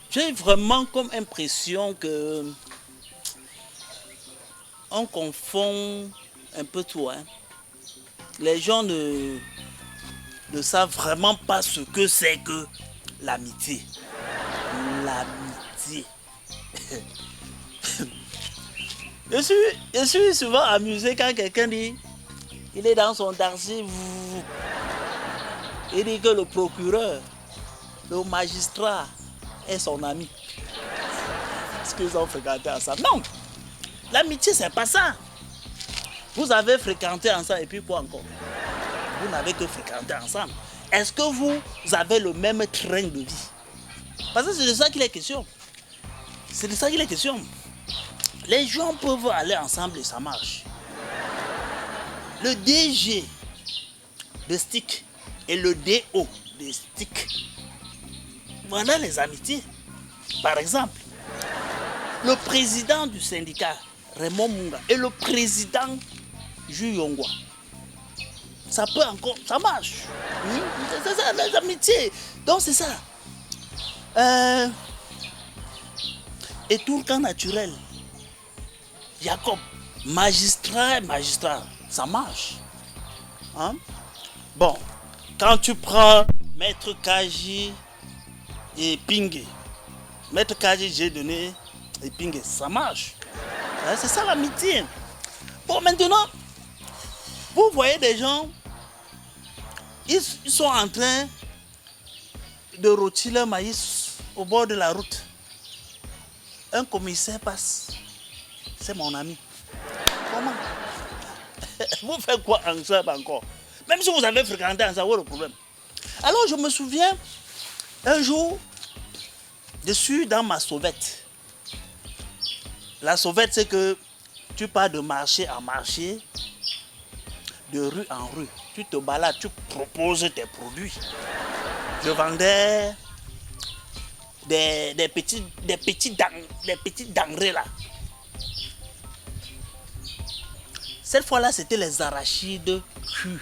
J'ai vraiment comme impression que on confond un peu tout. Hein. Les gens ne savent vraiment pas ce que c'est que l'amitié. L'amitié. Je suis souvent amusé quand quelqu'un dit, il est dans son taxi, il dit que le procureur, le magistrat est son ami. Est-ce qu'ils ont fréquenté ensemble? Non! L'amitié, c'est pas ça. Vous avez fréquenté ensemble et puis quoi encore? Vous n'avez que fréquenté ensemble. Est-ce que vous avez le même train de vie? Parce que c'est de ça qu'il est question. C'est de ça qu'il est question. Les gens peuvent aller ensemble et ça marche. Le DG de Stick et le DO de Stick. Voilà les amitiés. Par exemple, le président du syndicat, Raymond Munga, et le président Jules Yongwa. Ça peut encore, ça marche. C'est ça, les amitiés. Donc c'est ça. Et tout le cas naturel. Jacob, magistrat, ça marche. Hein? Bon, quand tu prends Maître Kaji et Pingue, Maître Kaji, j'ai donné et Pingue, ça marche. Hein, c'est ça l'amitié. Bon, maintenant, vous voyez des gens, ils sont en train de rôtir le maïs au bord de la route. Un commissaire passe. C'est mon ami. Comment? Vous faites quoi ensemble encore? Même si vous avez fréquenté ensemble, où est le problème? Alors je me souviens, un jour, je suis dans ma sauvette. La sauvette, c'est que tu pars de marché en marché, de rue en rue. Tu te balades, tu proposes tes produits. Je vendais des petits denrées là. Cette fois-là, c'était les arachides cuits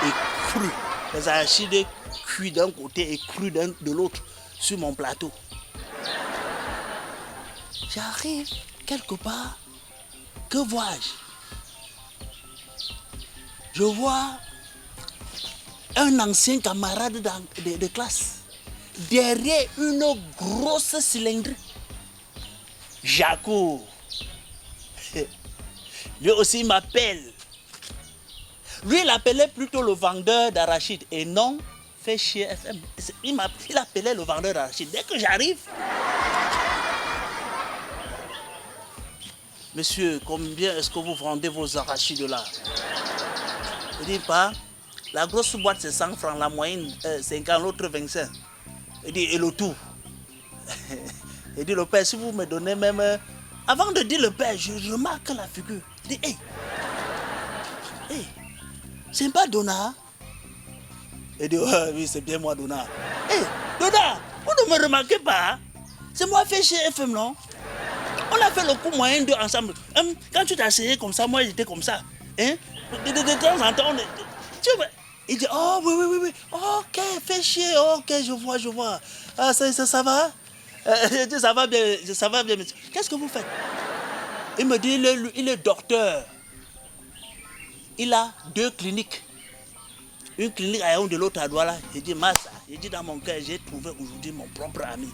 et crus. Les arachides cuits d'un côté et crus de l'autre sur mon plateau. J'arrive quelque part. Que vois-je? Je vois un ancien camarade de classe derrière une grosse cylindrée. Jaco. Lui aussi m'appelle. Lui, il appelait plutôt le vendeur d'arachide et non fait chier FM. Il appelait le vendeur d'arachide. Dès que j'arrive, monsieur, combien est-ce que vous vendez vos arachides là? Il dit pas, la grosse boîte c'est 100 francs, la moyenne 50, l'autre 25. Il dit, et le tout? Il dit, le père, si vous me donnez même... Avant de dire le père, je remarque la figure. Il dit, hey, c'est pas Donna? Il dit, oui, c'est bien moi, Donna. Hey, Donna, vous ne me remarquez pas? C'est moi fait chez FM, non? On a fait le coup moyen d'eux ensemble. Quand tu t'es asseyé comme ça, moi j'étais comme ça. Hein? De temps en temps, tu vois. Il dit, oh oui. Ok, fais chier, ok, je vois. Ah, ça va? Je dis, ça va bien, monsieur. Qu'est-ce que vous faites? Il me dit, il est docteur. Il a 2 cliniques. Une clinique à Yaoundé, l'autre à Douala. Il dit, Massa, il dit, dans mon cœur, j'ai trouvé aujourd'hui mon propre ami.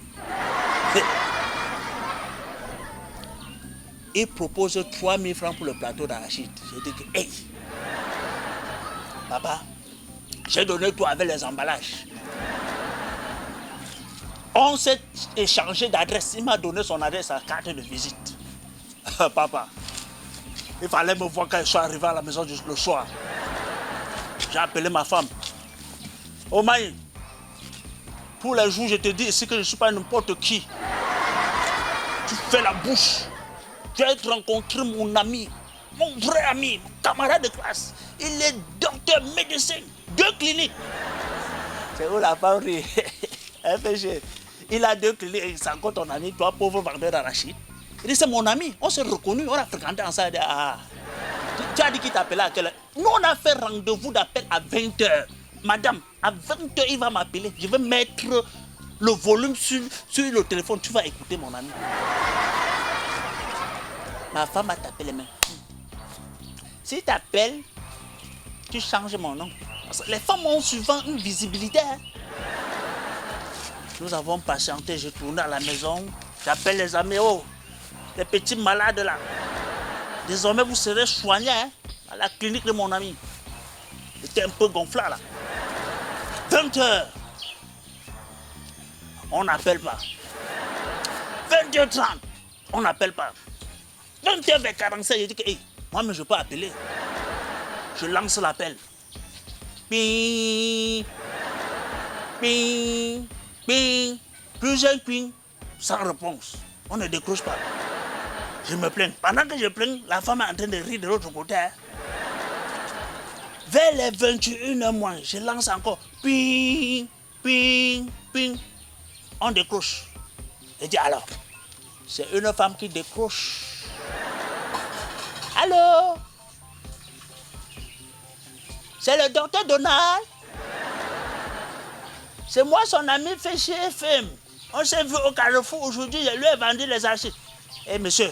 Il propose 3000 francs pour le plateau d'arachide. J'ai dit que, hey, papa, j'ai donné tout avec les emballages. On s'est échangé d'adresse. Il m'a donné son adresse, sa carte de visite. Papa, il fallait me voir quand je suis arrivé à la maison le soir. J'ai appelé ma femme. Oh Maï, tous les jours je te dis ici que je ne suis pas n'importe qui. Tu fais la bouche. Tu as rencontré mon ami, mon vrai ami, mon camarade de classe. Il est docteur médecin, 2 cliniques. C'est où la femme rit? FG. Il a 2 cliniques, c'est encore ton ami, toi pauvre vendeur d'arachide. Il dit c'est mon ami, on s'est reconnus, on a fréquenté ensemble. Ah. Tu as dit qu'il t'appelait à quelle heure? Nous on a fait rendez-vous d'appel à 20h. Madame, à 20h il va m'appeler. Je vais mettre le volume sur le téléphone. Tu vas écouter mon ami. Ma femme a tapé les mains. Si tu t'appelles, tu changes mon nom. Parce que les femmes ont souvent une visibilité. Hein. Nous avons patienté, je tourne à la maison. J'appelle les amis. Oh, les petits malades là. Désormais, vous serez soignés hein, à la clinique de mon ami. J'étais un peu gonflé là. 20h. On n'appelle pas. 20h30. On n'appelle pas. 20h45, je dis que hey, moi, mais je peux appeler. Je lance l'appel. Ping. Ping. Ping. Plusieurs ping. Sans réponse. On ne décroche pas. Je me plains. Pendant que je plains, la femme est en train de rire de l'autre côté. Hein. Vers les 21h moins, je lance encore. Ping, ping, ping. On décroche. Je dis alors, c'est une femme qui décroche. Allô? C'est le docteur Donald? C'est moi son ami fait chez FM. On s'est vu au Carrefour aujourd'hui, je lui ai vendu les archives. Eh monsieur,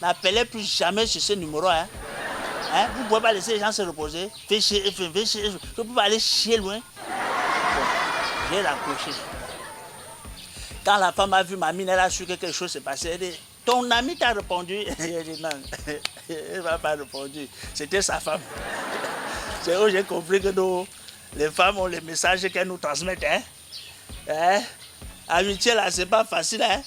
n'appelez plus jamais sur ce numéro. Hein. Hein? Vous ne pouvez pas laisser les gens se reposer. Fais chier, je ne peux pas aller chier loin. Bon, j'ai raccroché. Quand la femme a vu ma mine, elle a su que quelque chose s'est passé. Elle dit, ton ami t'a répondu? Elle dit non, elle ne m'a pas répondu. C'était sa femme. C'est où j'ai compris que nous, les femmes ont les messages qu'elles nous transmettent. Hein? Hein? Amitié là, c'est pas facile. Hein?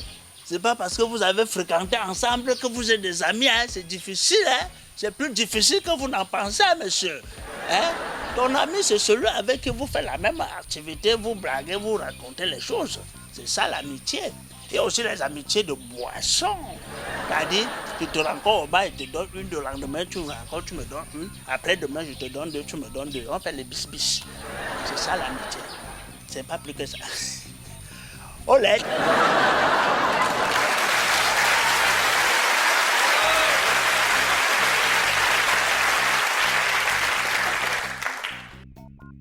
C'est pas parce que vous avez fréquenté ensemble que vous êtes des amis. Hein? C'est difficile. Hein? C'est plus difficile que vous n'en pensez, monsieur. Hein? Ton ami, c'est celui avec qui vous faites la même activité, vous blaguez, vous racontez les choses. C'est ça l'amitié. Il y a aussi les amitiés de boisson. C'est-à-dire, tu te rencontres au bar, il te donne une, le lendemain, tu me rencontres, tu me donnes une. Après demain, je te donne 2, tu me donnes 2. On fait les bis-bis. C'est ça l'amitié. C'est pas plus que ça. Olé.